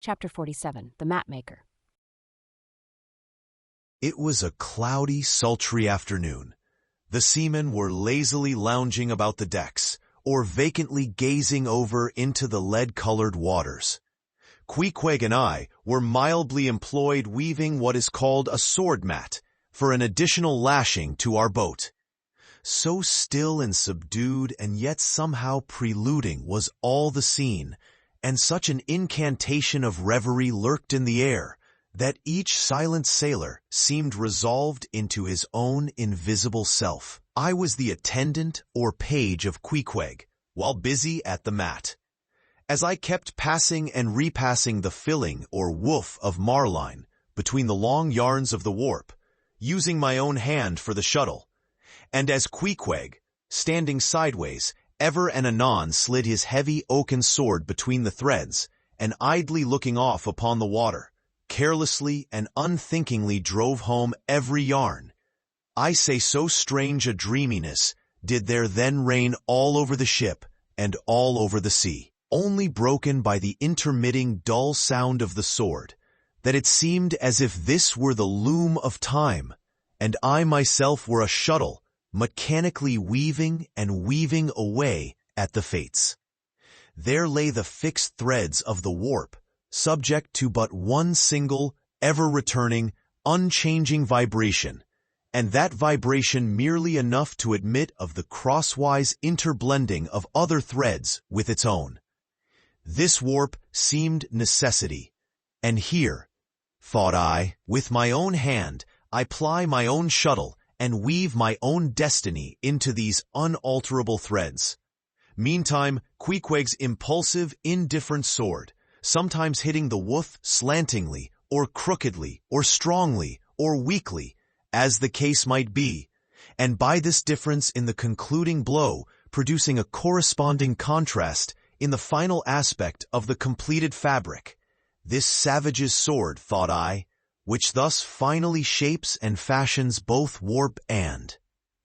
Chapter 47, The Mapmaker. It was a cloudy, sultry afternoon. The seamen were lazily lounging about the decks, or vacantly gazing over into the lead-colored waters. Queequeg and I were mildly employed weaving what is called a sword mat for an additional lashing to our boat. So still and subdued and yet somehow preluding was all the scene, and such an incantation of reverie lurked in the air, that each silent sailor seemed resolved into his own invisible self. I was the attendant or page of Queequeg, while busy at the mat. As I kept passing and repassing the filling or woof of marline between the long yarns of the warp, using my own hand for the shuttle, and as Queequeg, standing sideways, ever and anon slid his heavy oaken sword between the threads, and idly looking off upon the water, carelessly and unthinkingly drove home every yarn. I say so strange a dreaminess did there then reign all over the ship and all over the sea, only broken by the intermitting dull sound of the sword, that it seemed as if this were the loom of time, and I myself were a shuttle, mechanically weaving and weaving away at the fates. There lay the fixed threads of the warp, subject to but one single, ever-returning, unchanging vibration, and that vibration merely enough to admit of the crosswise interblending of other threads with its own. This warp seemed necessity, and here, thought I, with my own hand, I ply my own shuttle and weave my own destiny into these unalterable threads. Meantime, Queequeg's impulsive, indifferent sword, sometimes hitting the woof slantingly, or crookedly, or strongly, or weakly, as the case might be, and by this difference in the concluding blow, producing a corresponding contrast in the final aspect of the completed fabric. This savage's sword, thought I, which thus finally shapes and fashions both warp and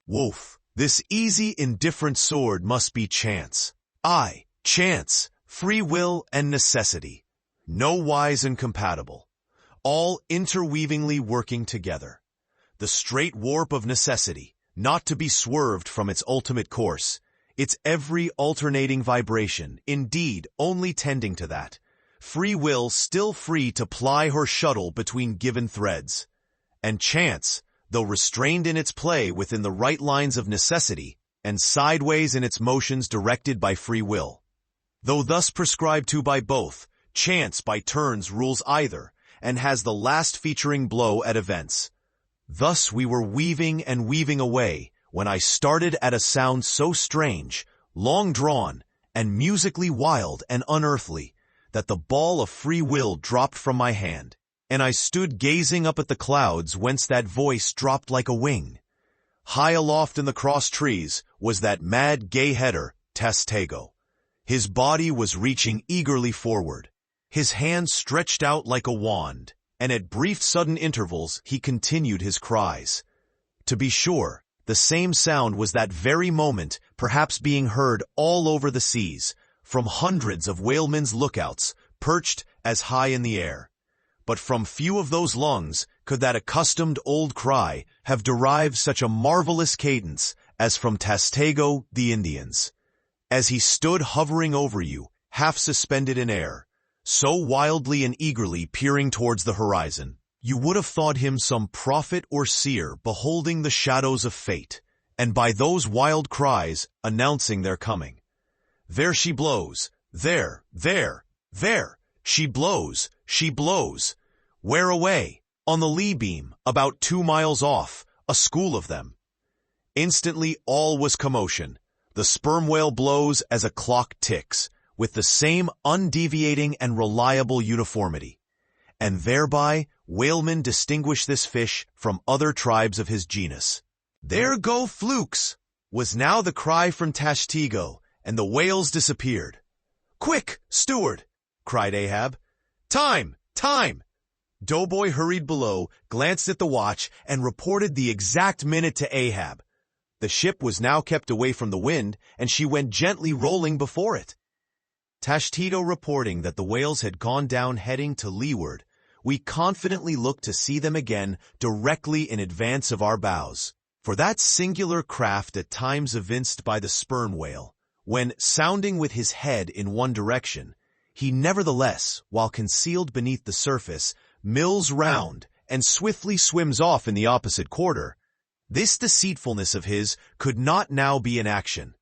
woof. This easy, indifferent sword must be chance. Aye, chance, free will, and necessity, no wise incompatible, all interweavingly working together. The straight warp of necessity, not to be swerved from its ultimate course, its every alternating vibration, indeed, only tending to that. Free will still free to ply her shuttle between given threads. And chance, though restrained in its play within the right lines of necessity, and sideways in its motions directed by free will. Though thus prescribed to by both, chance by turns rules either, and has the last featuring blow at events. Thus we were weaving and weaving away, when I started at a sound so strange, long drawn, and musically wild and unearthly, that the ball of free will dropped from my hand, and I stood gazing up at the clouds whence that voice dropped like a wing. High aloft in the cross trees was that mad gay header, Tastego. His body was reaching eagerly forward, his hand stretched out like a wand, and at brief sudden intervals he continued his cries. To be sure, the same sound was that very moment perhaps being heard all over the seas, from hundreds of whalemen's lookouts, perched as high in the air. But from few of those lungs could that accustomed old cry have derived such a marvelous cadence as from Tastego the Indians. As he stood hovering over you, half suspended in air, so wildly and eagerly peering towards the horizon, you would have thought him some prophet or seer beholding the shadows of fate, and by those wild cries announcing their coming. There she blows, there, she blows. Where away? On the lee beam, about 2 miles off, a school of them. Instantly all was commotion. The sperm whale blows as a clock ticks, with the same undeviating and reliable uniformity. And thereby, whalemen distinguish this fish from other tribes of his genus. There go flukes, was now the cry from Tastego, and the whales disappeared. Quick, steward, cried Ahab. Time! Doughboy hurried below, glanced at the watch, and reported the exact minute to Ahab. The ship was now kept away from the wind, and she went gently rolling before it. Tashtito reporting that the whales had gone down heading to leeward, we confidently looked to see them again directly in advance of our bows. For that singular craft at times evinced by the sperm whale, when sounding with his head in one direction, he nevertheless, while concealed beneath the surface, mills round and swiftly swims off in the opposite quarter. This deceitfulness of his could not now be in action,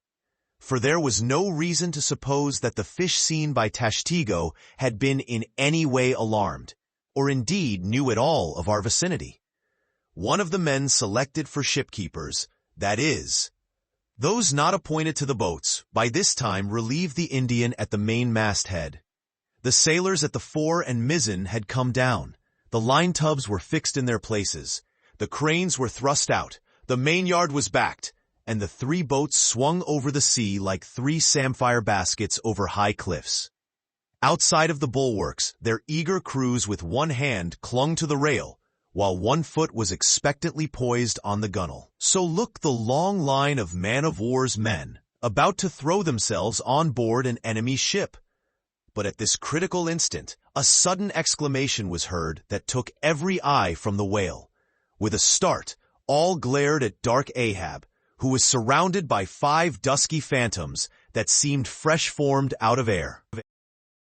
for there was no reason to suppose that the fish seen by Tashtego had been in any way alarmed, or indeed knew at all of our vicinity. One of the men selected for shipkeepers, that is, those not appointed to the boats, by this time relieved the Indian at the main masthead. The sailors at the fore and mizzen had come down. The line tubs were fixed in their places. The cranes were thrust out. The mainyard was backed, and the 3 boats swung over the sea like 3 samphire baskets over high cliffs. Outside of the bulwarks, their eager crews with one hand clung to the rail, while one foot was expectantly poised on the gunwale. So looked the long line of man-of-war's men, about to throw themselves on board an enemy ship. But at this critical instant, a sudden exclamation was heard that took every eye from the whale. With a start, all glared at dark Ahab, who was surrounded by 5 dusky phantoms that seemed fresh-formed out of air.